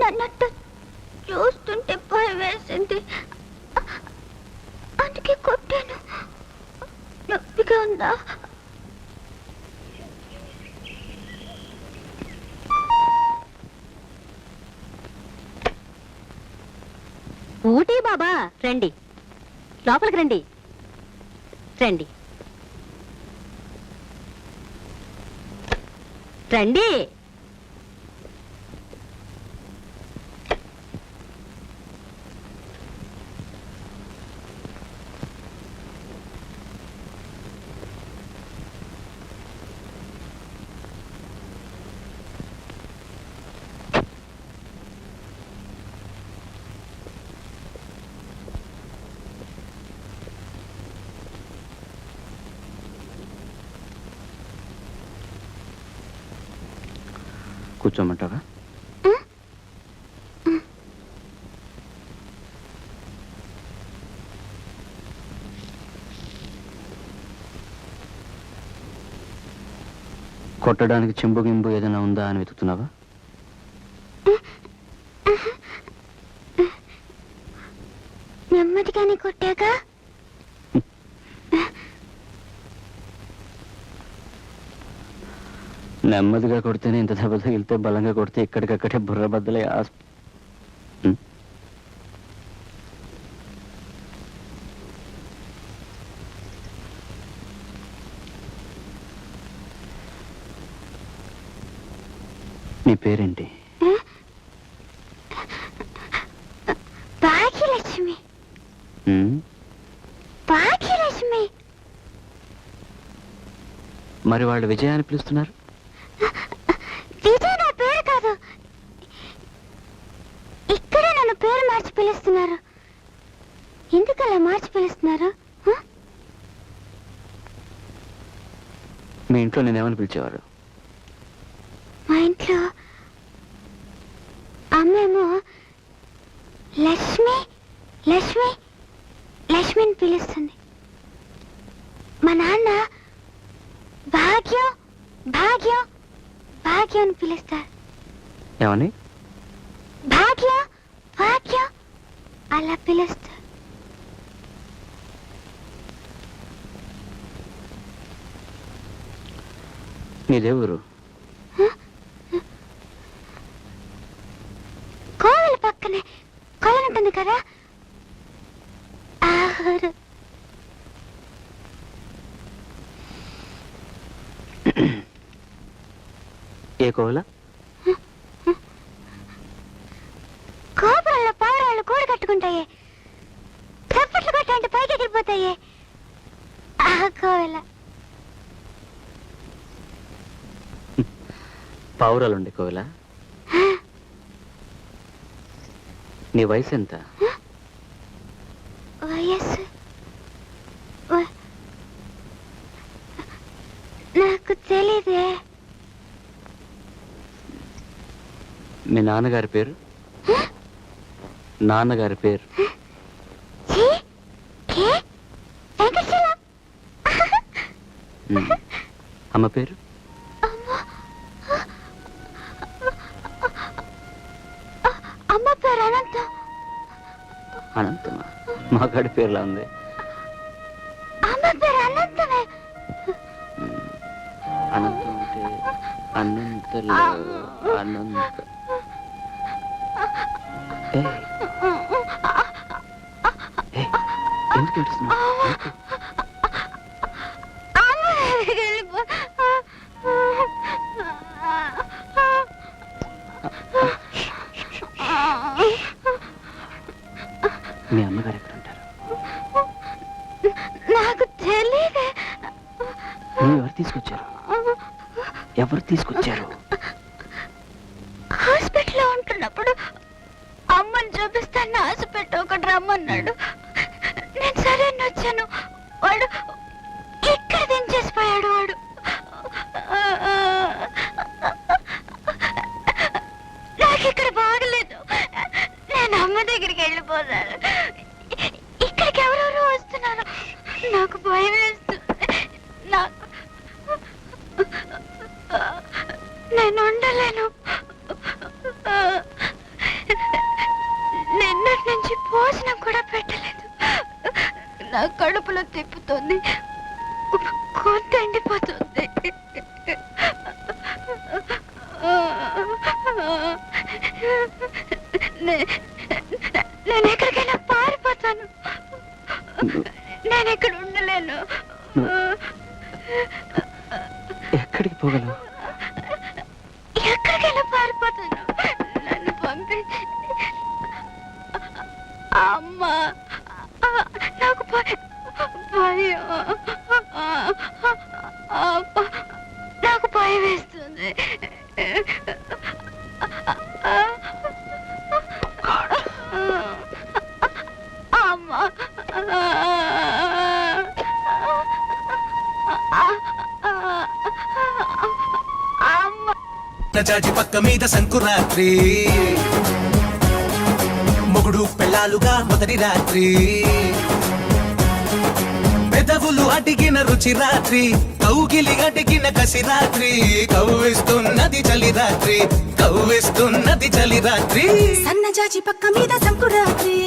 అన్నట్టు చూస్తుంటే భయం వేసింది. అందుకే కొట్టాను. నొప్పిగా ఉందా? ఊటీ బాబా రండి, లోపలికి రండి. రండి రండి. కూర్చోమంటావా? కొట్టడానికి చెంబు గింబు ఏదైనా ఉందా అని వెతుకుతున్నావా? నెమ్మదిగానే కొట్టాక నెమ్మదిగా కొడితేనే ఇంత దెబ్బ తగిలితే, బలంగా కొడితే ఇక్కడికక్కడే బుర్ర బద్దలే. నీ పేరేంటి? భాగ్యలక్ష్మి. భాగ్యలక్ష్మి. మరి వాళ్ళు విజయాన్ని పిలుస్తున్నారు? విజయ్ నా పేరు కాదు, ఇక్కడే నన్ను పేరు మార్చి పిలుస్తున్నారు. ఎందుకలా మార్చి పిలుస్తున్నారు? మీ ఇంట్లో నేనేమని పిలిచేవారు? మా ఇంట్లో అమ్మేమో లక్ష్మి లక్ష్మి లక్ష్మిని పిలుస్తుంది. మా నాన్న భాగ్యం భాగ్యం భాగ్యం అని పిలుస్తారు. ఏమని? భాగ్యం భాగ్యం అలా పిలుస్తారు. నీదేవరు? కోవిల పక్కనే కొలను ఉంటుంది కదా, ఆ ఊరు. ఏ కోవల? కోపురంలో పావురాళ్ళు కూడ కట్టుకుంటాయి, చప్పట్లు కొట్టాలంటే పైకి ఎగిరిపోతాయి, ఆ కోవెల. పావురాలుండే కోవెల. నీ వయసు ఎంత? వయస్సు నాకు తెలీదే. మీ నాన్నగారి పేరు? నాన్నగారి పేరు? అమ్మ పేరు? అమ్మ పేరు అనంతం. అనంతమా? మగాడి పేరులా ఉంది. అమ్మ పేరు అనంతమే. అనంతం అంటే అనంతలో అనంత. ఎందుకు ఏడుస్తున్నావు? మీ అమ్మగారు ఎక్కడ ఉంటారు? నాకు తెలీదే. ఎవరు తీసుకొచ్చారు? ఎవరు తీసుకొచ్చారు? హాస్పిటల్లో ఉంటున్నప్పుడు అమ్మని చూపిస్తాను హాస్పిటల్ ఒకటి రమ్మన్నాడు. నేను సరే వచ్చాను. వాడు ఇక్కడ దించేసిపోయాడు. వాడు నాకు ఇక్కడ బాగలేదు. నేను అమ్మ దగ్గరికి వెళ్ళిపోతాను. ఇక్కడికి ఎవరెవరో వస్తున్నారు. నాకు భయం వేస్తుంది. నాకు నేను ఉండలేను. పారిపోతుంది. నేను ఎక్కడికైనా పారిపోతాను. నేను ఇక్కడ ఉండలేను. ఎక్కడికి పోగలవు? ఎక్కడికైనా పారిపోతాను. నన్ను పంపించి. అమ్మా, నాకు భయం. నాకు భయం వేస్తుంది. అమ్మా, జాజి పక్క మీద సంకురాత్రి, మొగుడు పెళ్ళాలుగా మొదటి రాత్రి, పెదవులు అడిగిన రుచి రాత్రి, కౌగిలి అడిగిన కసి రాత్రి, కవ్విస్తున్నది చలి రాత్రి, కవ్విస్తున్నది చలి రాత్రి. సన్నజాజి పక్క మీద సంకురాత్రి,